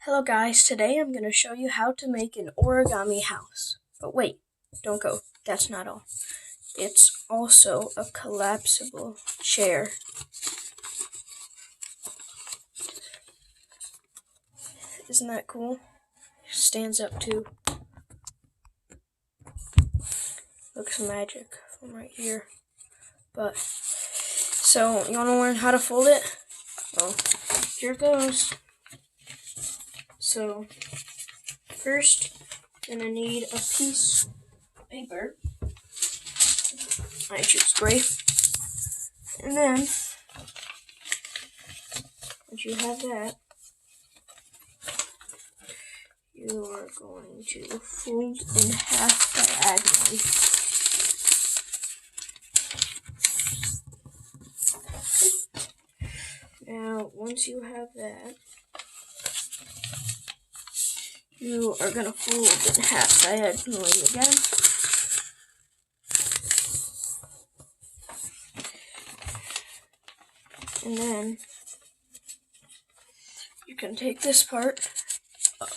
Hello guys, today I'm going to show you how to make an origami house. But wait, don't go, that's not all. It's also a collapsible chair. Isn't that cool? Stands up too. Looks magic from right here. But, so you want to learn how to fold it? Well, here goes. So, first, you're going to need a piece of paper. I choose gray. And then, once you have that, you are going to fold in half diagonally. Now, once you have that, you are going to fold in half diagonally again. And then, you can take this part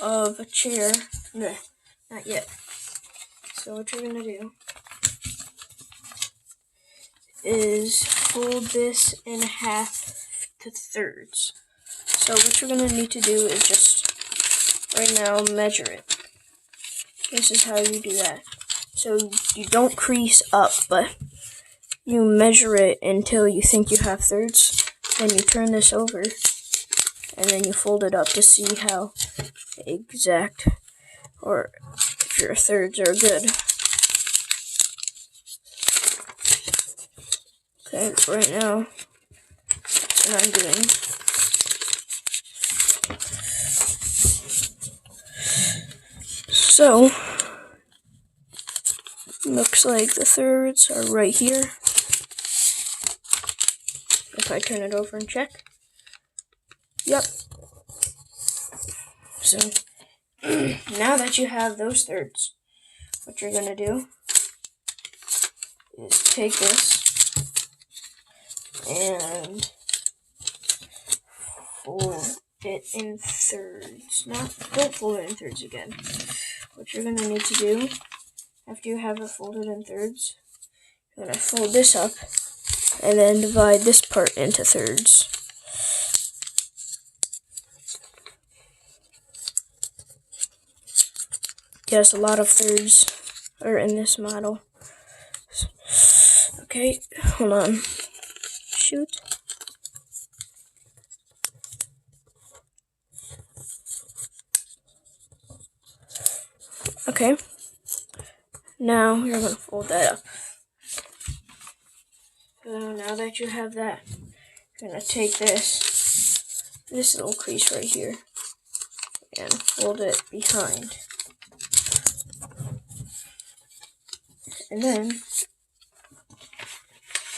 of a chair. No, not yet. So what you're going to do is fold this in half to thirds. So what you're going to need to do is just right now measure it. This is how you do that. So you don't crease up, but you measure it until you think you have thirds. Then you turn this over, and then you fold it up to see how exact or if your thirds are good. Okay, right now, that's what I'm doing. So, looks like the thirds are right here. If I turn it over and check. Yep. So, now that you have those thirds, what you're going to do is take this and fold it in thirds. Don't fold it in thirds again. What you're going to need to do, after you have it folded in thirds, you're going to fold this up and then divide this part into thirds. Yes, a lot of thirds are in this model. Okay, hold on. Shoot. Okay. Now you're going to fold that up. So now that you have that, you're going to take this little crease right here and fold it behind. And then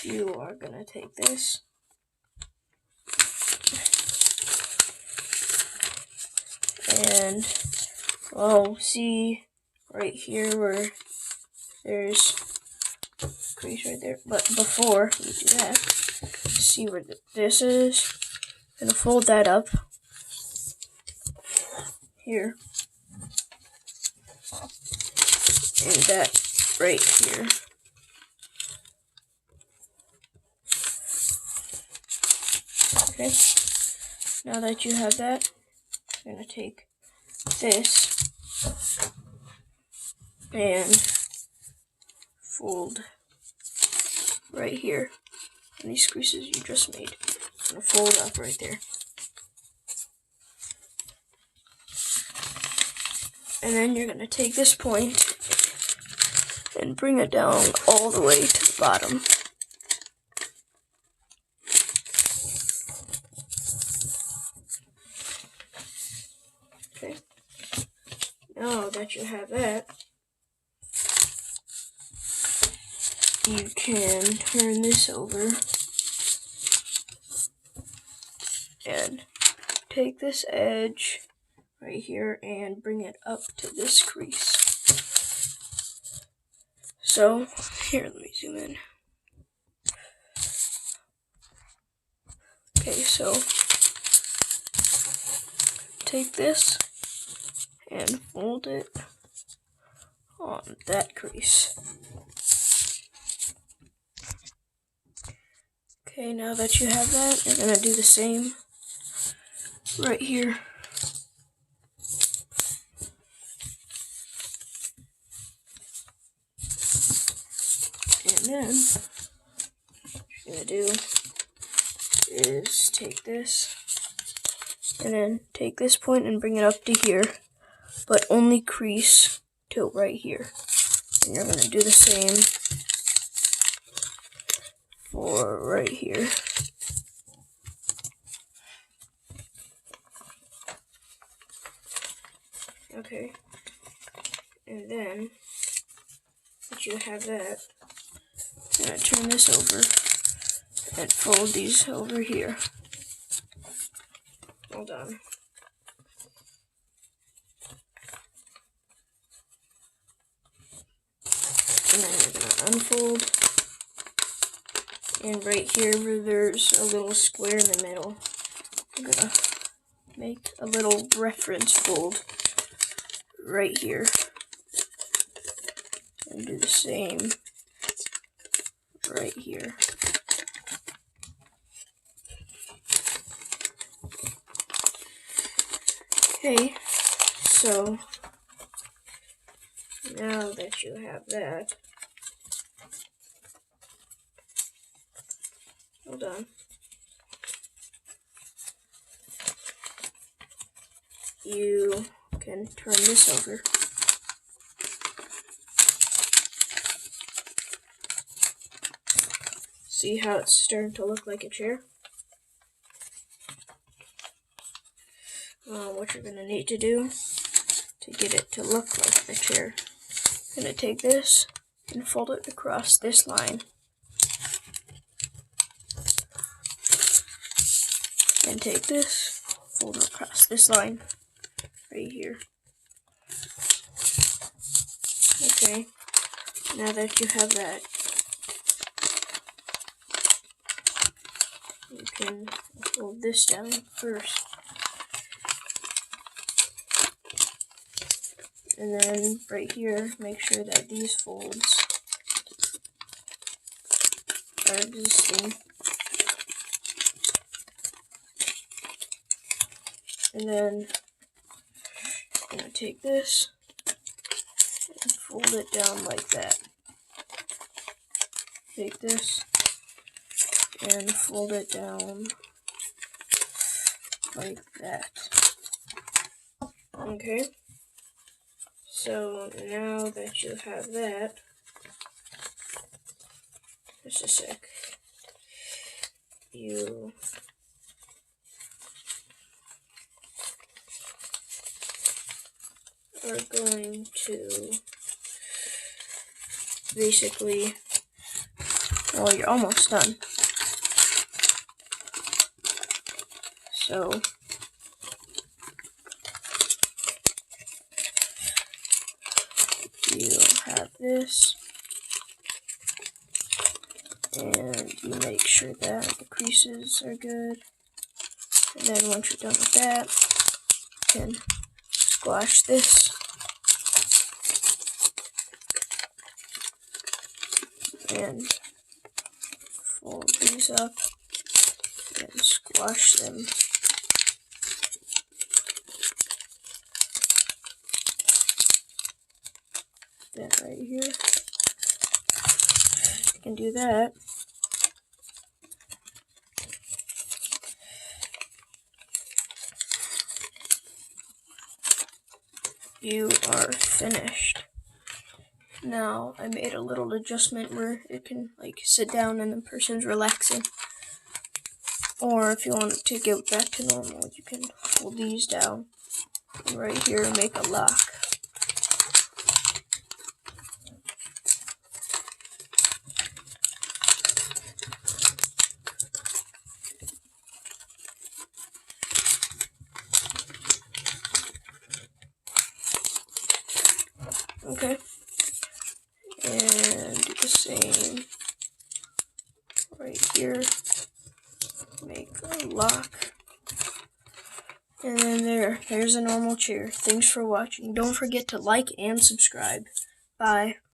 you are going to take this and, well, see right here where there's a crease right there. But before you do that, see where this is. I'm going to fold that up here. And that right here. Okay, now that you have that, I'm going to take this and fold right here. And these creases you just made, I'm going to fold up right there. And then you're going to take this point and bring it down all the way to the bottom. Okay. Now that you have that, you can turn this over and take this edge right here and bring it up to this crease. So, here, let me zoom in. Okay, so take this and fold it on that crease. Okay, now that you have that, you're going to do the same right here. And then what you're going to do is take this and then take this point and bring it up to here, but only crease to right here. And you're going to do the same for right here. Okay, and then once you have that, I'm going to turn this over and fold these over here. Hold on. And then you're going to unfold. And right here where there's a little square in the middle, I'm going to make a little reference fold right here. And do the same right here. Okay, so now that you have that, hold on. You can turn this over. See how it's starting to look like a chair? What you're going to need to do to get it to look like the chair, I'm going to take this and fold it across this line. And take this, fold it across this line right here. Okay, now that you have that, you can fold this down first. And then right here, make sure that these folds are existing. And then I'm going to take this and fold it down like that. Take this and fold it down like that. Okay? So now that you have that, just a sec, you are going to basically, well, you're almost done. So you have this, and you make sure that the creases are good. And then once you're done with that, you can squash this. And fold these up and squash them. Then right here, you can do that. You are finished. Now, I made a little adjustment where it can like sit down and the person's relaxing. Or if you want to get back to normal, you can fold these down and right here make a lock. Okay. And do the same right here. Make a lock. And then there Here's a normal chair. Thanks for watching. Don't forget to like and subscribe. Bye.